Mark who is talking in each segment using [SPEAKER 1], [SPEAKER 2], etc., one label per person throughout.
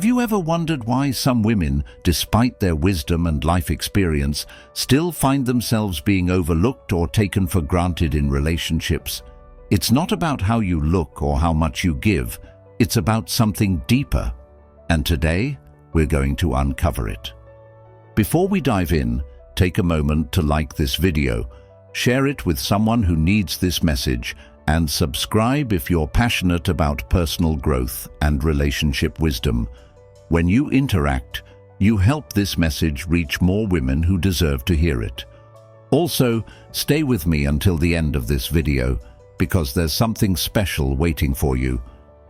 [SPEAKER 1] Have you ever wondered why some women, despite their wisdom and life experience, still find themselves being overlooked or taken for granted in relationships? It's not about how you look or how much you give. It's about something deeper. And today, we're going to uncover it. Before we dive in, take a moment to like this video, share it with someone who needs this message, and subscribe if you're passionate about personal growth and relationship wisdom. When you interact, you help this message reach more women who deserve to hear it. Also, stay with me until the end of this video, because there's something special waiting for you,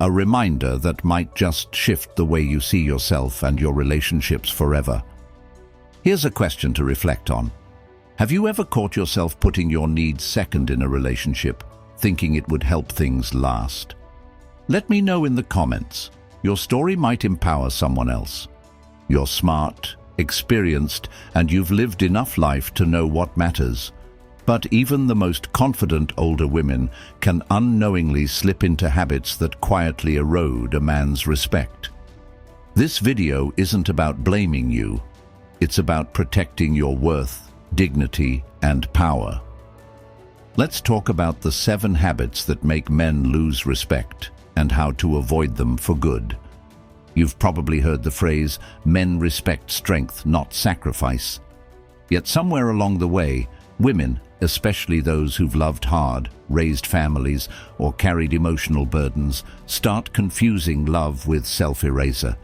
[SPEAKER 1] a reminder that might just shift the way you see yourself and your relationships forever. Here's a question to reflect on. Have you ever caught yourself putting your needs second in a relationship, thinking it would help things last? Let me know in the comments. Your story might empower someone else. You're smart, experienced, and you've lived enough life to know what matters. But even the most confident older women can unknowingly slip into habits that quietly erode a man's respect. This video isn't about blaming you. It's about protecting your worth, dignity, and power. Let's talk about the 7 habits that make men lose respect and how to avoid them for good. You've probably heard the phrase, "Men respect strength, not sacrifice." Yet somewhere along the way, women, especially those who've loved hard, raised families, or carried emotional burdens, start confusing love with self-erasure.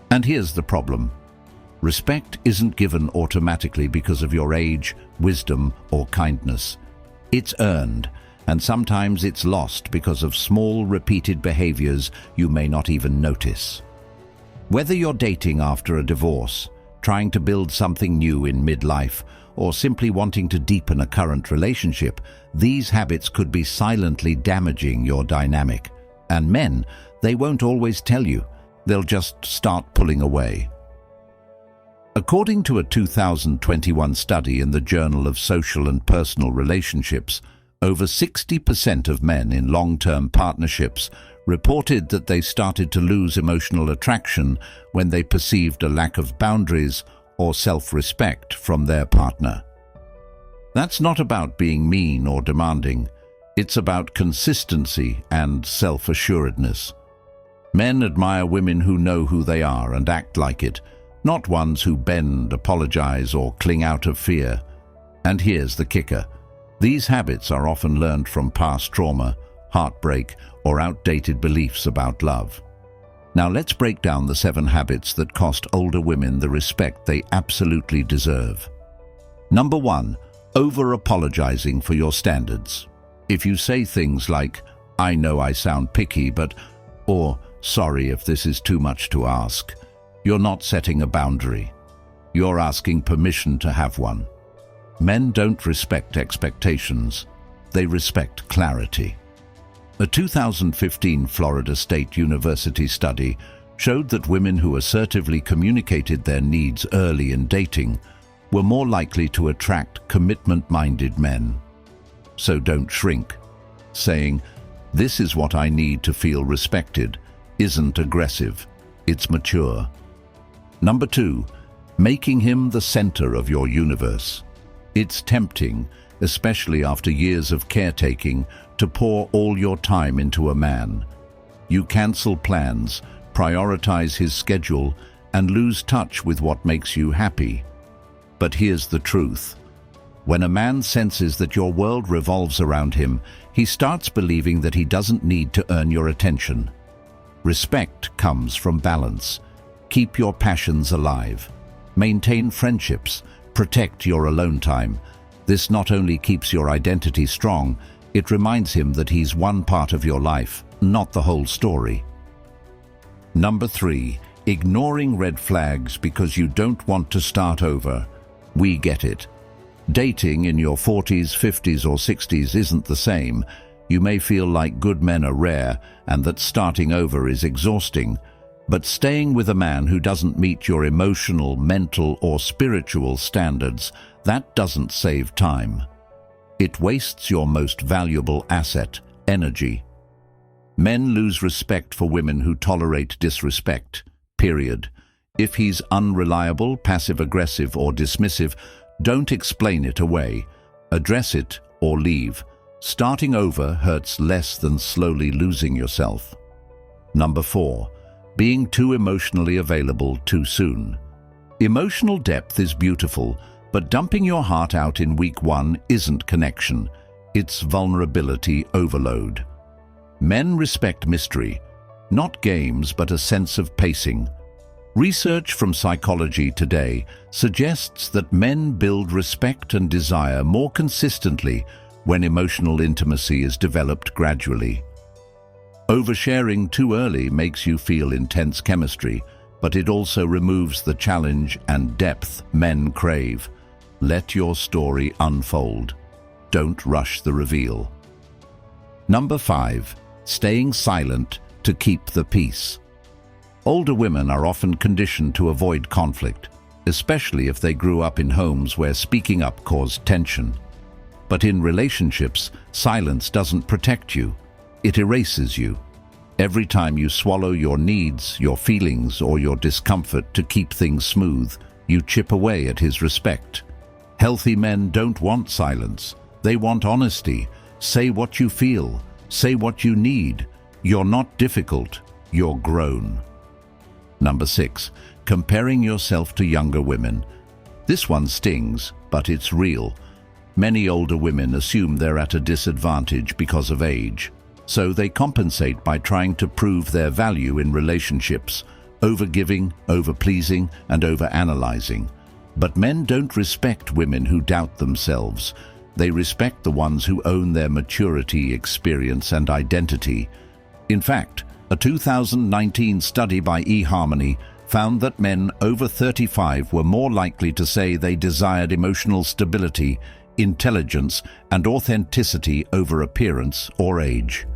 [SPEAKER 1] And here's the problem. Respect isn't given automatically because of your age, wisdom, or kindness. It's earned, and sometimes it's lost because of small, repeated behaviors you may not even notice. Whether you're dating after a divorce, trying to build something new in midlife, or simply wanting to deepen a current relationship, these habits could be silently damaging your dynamic. And men, they won't always tell you. They'll just start pulling away. According to a 2021 study in the Journal of Social and Personal Relationships, over 60% of men in long-term partnerships reported that they started to lose emotional attraction when they perceived a lack of boundaries or self-respect from their partner. That's not about being mean or demanding. It's about consistency and self-assuredness. Men admire women who know who they are and act like it, not ones who bend, apologize, or cling out of fear. And here's the kicker. These habits are often learned from past trauma, heartbreak, or outdated beliefs about love. Now let's break down the 7 habits that cost older women the respect they absolutely deserve. Number 1, over-apologizing for your standards. If you say things like, "I know I sound picky, but," or "sorry if this is too much to ask," you're not setting a boundary. You're asking permission to have one. Men don't respect expectations. They respect clarity. A 2015 Florida State University study showed that women who assertively communicated their needs early in dating were more likely to attract commitment-minded men. So don't shrink. Saying, "This is what I need to feel respected," isn't aggressive. It's mature. Number 2, making him the center of your universe. It's tempting, especially after years of caretaking, to pour all your time into a man. You cancel plans, prioritize his schedule, and lose touch with what makes you happy. But here's the truth. When a man senses that your world revolves around him, he starts believing that he doesn't need to earn your attention. Respect comes from balance. Keep your passions alive. Maintain friendships. Protect your alone time. This not only keeps your identity strong, it reminds him that he's one part of your life, not the whole story. Number 3, ignoring red flags because you don't want to start over. We get it. Dating in your 40s, 50s, or 60s isn't the same. You may feel like good men are rare and that starting over is exhausting. But staying with a man who doesn't meet your emotional, mental, or spiritual standards, that doesn't save time. It wastes your most valuable asset, energy. Men lose respect for women who tolerate disrespect, period. If he's unreliable, passive-aggressive, or dismissive, don't explain it away. Address it or leave. Starting over hurts less than slowly losing yourself. Number 4. Being too emotionally available too soon. Emotional depth is beautiful, but dumping your heart out in week 1 isn't connection. It's vulnerability overload. Men respect mystery, not games but a sense of pacing. Research from Psychology Today suggests that men build respect and desire more consistently when emotional intimacy is developed gradually. Oversharing too early makes you feel intense chemistry, but it also removes the challenge and depth men crave. Let your story unfold. Don't rush the reveal. Number 5. Staying silent to keep the peace. Older women are often conditioned to avoid conflict, especially if they grew up in homes where speaking up caused tension. But in relationships, silence doesn't protect you. It erases you. Every time you swallow your needs, your feelings, or your discomfort to keep things smooth, you chip away at his respect. Healthy men don't want silence. They want honesty. Say what you feel. Say what you need. You're not difficult. You're grown. Number 6. Comparing yourself to younger women. This one stings, but it's real. Many older women assume they're at a disadvantage because of age, so they compensate by trying to prove their value in relationships, overgiving, overpleasing, and overanalyzing. But men don't respect women who doubt themselves. They respect the ones who own their maturity, experience, and identity. In fact, a 2019 study by eHarmony found that men over 35 were more likely to say they desired emotional stability, intelligence, and authenticity over appearance or age.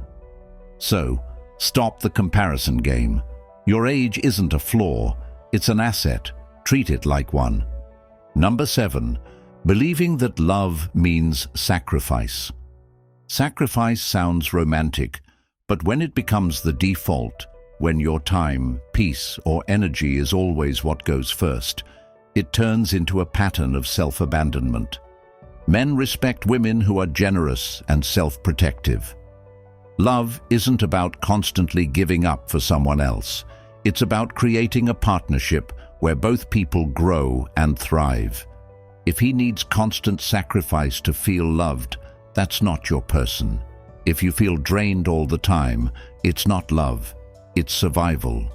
[SPEAKER 1] So, stop the comparison game. Your age isn't a flaw, it's an asset. Treat it like one. Number 7. Believing that love means sacrifice. Sacrifice sounds romantic, but when it becomes the default, when your time, peace, or energy is always what goes first, it turns into a pattern of self-abandonment. Men respect women who are generous and self-protective. Love isn't about constantly giving up for someone else. It's about creating a partnership where both people grow and thrive. If he needs constant sacrifice to feel loved, that's not your person. If you feel drained all the time, it's not love, it's survival.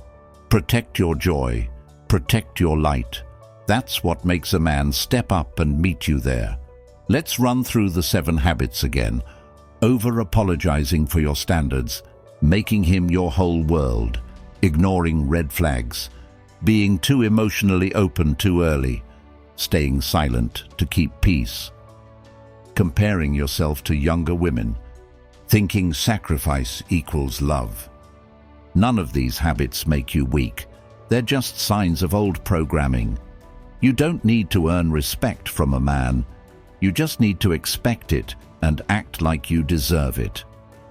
[SPEAKER 1] Protect your joy, protect your light. That's what makes a man step up and meet you there. Let's run through the 7 habits again. Over-apologizing for your standards, making him your whole world, ignoring red flags, being too emotionally open too early, staying silent to keep peace, comparing yourself to younger women, thinking sacrifice equals love. None of these habits make you weak. They're just signs of old programming. You don't need to earn respect from a man. You just need to expect it and act like you deserve it.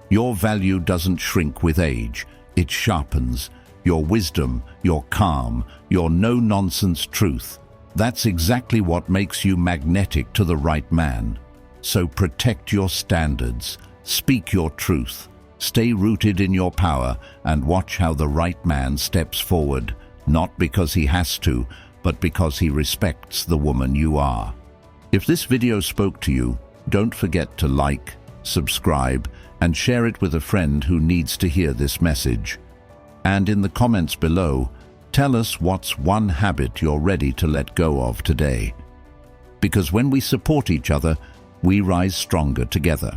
[SPEAKER 1] Your value doesn't shrink with age. It sharpens. Your wisdom, your calm, your no-nonsense truth. That's exactly what makes you magnetic to the right man. So protect your standards. Speak your truth. Stay rooted in your power and watch how the right man steps forward, not because he has to, but because he respects the woman you are. If this video spoke to you, don't forget to like, subscribe, and share it with a friend who needs to hear this message. And in the comments below, tell us what's one habit you're ready to let go of today. Because when we support each other, we rise stronger together.